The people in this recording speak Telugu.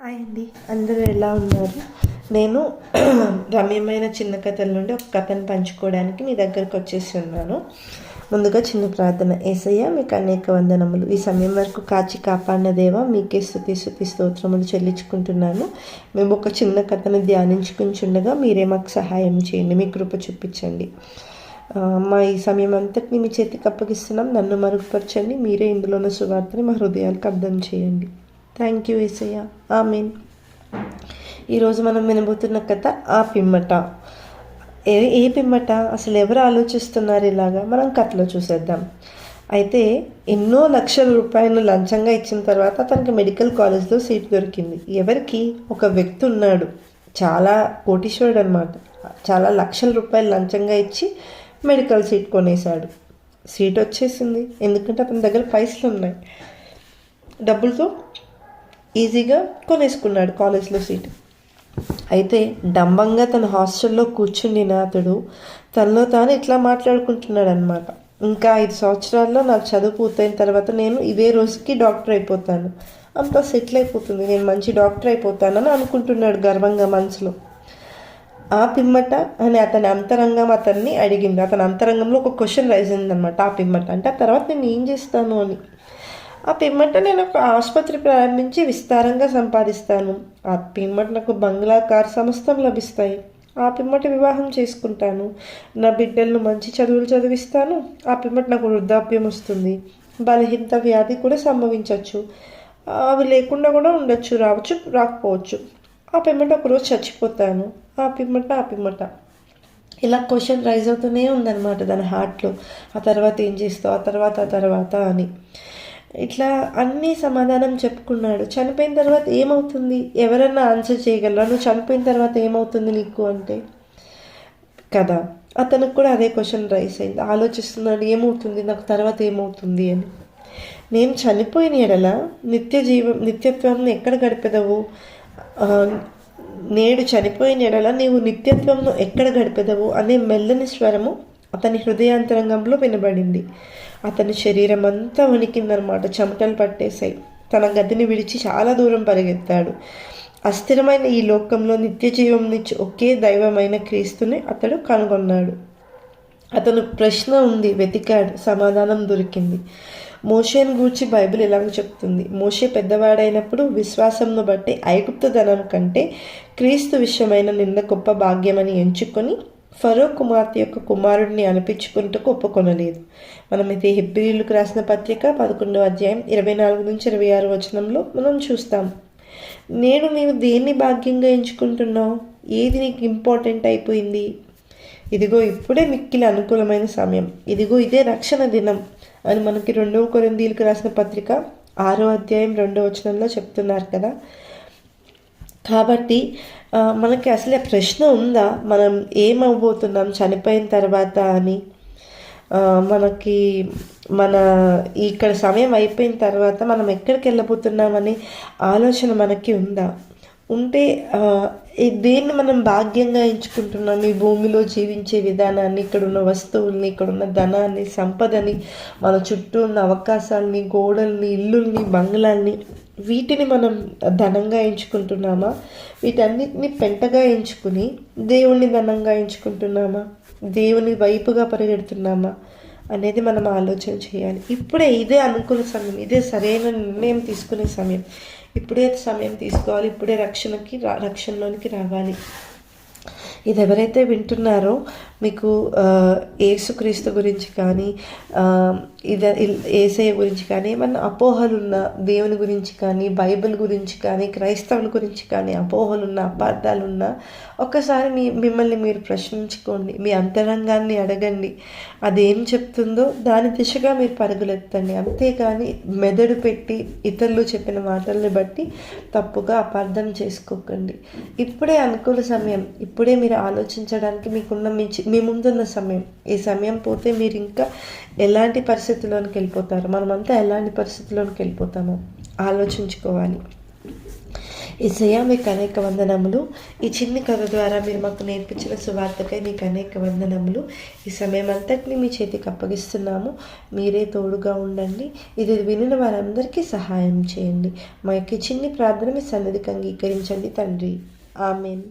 హాయ్ అండి, అందరూ ఎలా ఉన్నారు? నేను రమ్యమైన చిన్న కథల నుండి ఒక కథను పంచుకోవడానికి మీ దగ్గరకు వచ్చేసి ఉన్నాను. ముందుగా చిన్న ప్రార్థన. యేసయ్య, మీకు అనేక వందనములు. ఈ సమయం వరకు కాచి కాపాడిన దేవా, మీకే స్తుతి స్తోత్రములు చెల్లించుకుంటున్నాను. మేము ఒక చిన్న కథను ధ్యానించుకుంటుండగా మీరే మాకు సహాయం చేయండి, మీ కృప చూపించండి. మా ఈ సమయం అంతటిని మీ చేతికి అప్పగిస్తున్నాం. నన్ను మరుగుపరచండి. మీరే ఇందులోని సువార్తని మా హృదయాలకు అర్థం చేయండి. థ్యాంక్ యూ యేసయ్య. ఆమేన్. ఈరోజు మనం వినబోతున్న కథ ఆ పిమ్మట. ఏ పిమ్మట? అసలు ఎవరు ఆలోచిస్తున్నారు ఇలాగా? మనం కథలో చూసేద్దాం. అయితే ఎన్నో లక్షల రూపాయలు లంచంగా ఇచ్చిన తర్వాత అతనికి మెడికల్ కాలేజ్లో సీట్ దొరికింది. ఎవరికి? ఒక వ్యక్తి ఉన్నాడు, చాలా కోటీశ్వరుడు అనమాట. చాలా లక్షల రూపాయలు లంచంగా ఇచ్చి మెడికల్ సీట్ కొనేశాడు. సీట్ వచ్చేసింది, ఎందుకంటే అతని దగ్గర పైసలు ఉన్నాయి. డబ్బులతో ఈజీగా కొనేసుకున్నాడు కాలేజ్లో సీట్. అయితే డంబంగా తన హాస్టల్లో కూర్చుండిన అతడు తనలో తాను ఇట్లా మాట్లాడుకుంటున్నాడు అనమాట. ఇంకా 5 సంవత్సరాల్లో నాకు చదువు పూర్తయిన తర్వాత నేను ఇదే రోజుకి డాక్టర్ అయిపోతాను, అంతా సెటిల్ అయిపోతుంది, నేను మంచి డాక్టర్ అయిపోతానని అనుకుంటున్నాడు గర్వంగా మనసులో. ఆ పిమ్మట అని అతని అంతరంగం అతన్ని అడిగింది. అతని అంతరంగంలో ఒక క్వశ్చన్ రైజ్ అయిందనమాట. ఆ పిమ్మట అంటే ఆ తర్వాత నేను ఏం చేస్తాను అని. ఆ పిమ్మట నేను ఒక ఆసుపత్రి ప్రారంభించి విస్తారంగా సంపాదిస్తాను. ఆ పిమ్మట నాకు బంగ్లా, కార్, సమస్తం లభిస్తాయి. ఆ పిమ్మట వివాహం చేసుకుంటాను. నా బిడ్డలను మంచి చదువులు చదివిస్తాను. ఆ పిమ్మట నాకు వృద్ధాప్యం వస్తుంది, బలహీనత, వ్యాధి కూడా సంభవించవచ్చు. అవి లేకుండా కూడా ఉండొచ్చు, రావచ్చు, రాకపోవచ్చు. ఆ పిమ్మట ఒకరోజు చచ్చిపోతాను. ఆ పిమ్మట ఇలా క్వశ్చన్ రైజ్ అవుతూనే ఉందన్నమాట తన హార్ట్లో. ఆ తర్వాత ఏం చేస్తావు, ఆ తర్వాత అని ఇట్లా అన్నీ సమాధానం చెప్పుకున్నాడు. చనిపోయిన తర్వాత ఏమవుతుంది? ఎవరన్నా ఆన్సర్ చేయగలరా? నువ్వు చనిపోయిన తర్వాత ఏమవుతుంది నీకు అంటే కదా. అతనికి కూడా అదే క్వశ్చన్ రైస్ అయింది. ఆలోచిస్తున్నాడు, ఏమవుతుంది నాకు తర్వాత ఏమవుతుంది అని. నేను చనిపోయిన ఎడల నిత్యత్వం ఎక్కడ గడిపెదవు? నేడు చనిపోయిన ఎడల నీవు నిత్యత్వంను ఎక్కడ గడిపెదవు అనే మెల్లని స్వరము అతని హృదయాంతరంగంలో వినబడింది. అతని శరీరం అంతా వణికిందనమాట, చెమటలు పట్టేశాయి. తన గదిని విడిచి చాలా దూరం పరిగెత్తాడు. అస్థిరమైన ఈ లోకంలో నిత్య జీవం నుంచి ఒకే దైవమైన క్రీస్తుని అతడు కనుగొన్నాడు. అతను ప్రశ్న ఉంది, వెతికాడు, సమాధానం దొరికింది. మోషేను గూర్చి బైబిల్ ఇలాగ చెప్తుంది. మోషే పెద్దవాడైనప్పుడు విశ్వాసంను బట్టి ఐగుప్తు ధనం కంటే క్రీస్తు విషయమైన నిన్న గొప్ప భాగ్యమని ఎంచుకొని ఫరో కుమార్తె యొక్క కుమారుడిని అనిపించుకుంటూ ఒప్పుకొనలేదు. మనమైతే హెబ్రీయులకు రాసిన పత్రిక 11వ అధ్యాయం 24 నుంచి 26 వచనంలో మనం చూస్తాం. నేడు నీవు దేన్ని భాగ్యంగా ఎంచుకుంటున్నావు? ఏది నీకు ఇంపార్టెంట్ అయిపోయింది? ఇదిగో ఇప్పుడే మిక్కిలి అనుకూలమైన సమయం, ఇదిగో ఇదే రక్షణ దినం అని మనకి 2వ కొరింథీయులకు రాసిన పత్రిక 6వ అధ్యాయం 2వ వచనంలో చెప్తున్నారు కదా. కాబట్టి మనకి అసలు ఆ ప్రశ్న ఉందా, మనం ఏమవబోతున్నాం చనిపోయిన తర్వాత అని? మనకి మన ఇక్కడ సమయం అయిపోయిన తర్వాత మనం ఎక్కడికి వెళ్ళబోతున్నామని ఆలోచన మనకి ఉందా? ఉంటే దేన్ని మనం భాగ్యంగా ఎంచుకుంటున్నాం? ఈ భూమిలో జీవించే విధానాన్ని, ఇక్కడున్న వస్తువుల్ని, ఇక్కడున్న ధనాన్ని, సంపదని, మన చుట్టూ ఉన్న అవకాశాలని, గోడల్ని, ఇల్లుల్ని, బంగ్లాల్ని, వీటిని మనం ధనంగా ఎంచుకుంటున్నామా? వీటన్నిటిని పెంటగా ఎంచుకుని దేవుణ్ణి ధనంగా ఎంచుకుంటున్నామా? దేవుని వైపుగా పరిగెడుతున్నామా అనేది మనం ఆలోచన చేయాలి. ఇప్పుడే ఇదే అనుకున్న సమయం, ఇదే సరైన నిర్ణయం తీసుకునే సమయం. ఇప్పుడే సమయం తీసుకోవాలి. ఇప్పుడే రక్షణలోనికి రావాలి. ఇది ఎవరైతే వింటున్నారో మీకు యేసుక్రీస్తు గురించి కానీ యేసయ్య గురించి కానీ ఏమన్నా అపోహలున్న, దేవుని గురించి కానీ, బైబిల్ గురించి కానీ, క్రైస్తవుల గురించి కానీ అపోహలున్న, అపార్థాలున్నా ఒక్కసారి మిమ్మల్ని మీరు ప్రశ్నించుకోండి. మీ అంతరంగాన్ని అడగండి. అదేం చెప్తుందో దాని దిశగా మీరు పరుగులెత్తండి. అంతేకాని మెదడు పెట్టి ఇతరులు చెప్పిన మాటల్ని బట్టి తప్పుగా అపార్థం చేసుకోకండి. ఇప్పుడే అనుకూల సమయం. ఇప్పుడే మీరు ఆలోచించడానికి మీ ముందున్న సమయం. ఈ సమయం పోతే మీరు ఇంకా ఎలాంటి పరిస్థితుల్లోనికి వెళ్ళిపోతారు? మనమంతా ఎలాంటి పరిస్థితుల్లోనికి వెళ్ళిపోతామో ఆలోచించుకోవాలి. యేసయ్యా మీకు అనేక వందనములు. ఈ చిన్ని కథ ద్వారా మీరు మాకు నేర్పించిన సువార్తకై మీకు అనేక వందనములు. ఈ సమయం అంతటిని మీ చేతికి అప్పగిస్తున్నాము. మీరే తోడుగా ఉండండి. ఇది వినిన వారందరికీ సహాయం చేయండి. మా యొక్క చిన్ని ప్రార్థన మీ సన్నిధికి అంగీకరించండి తండ్రి. ఆమెన్.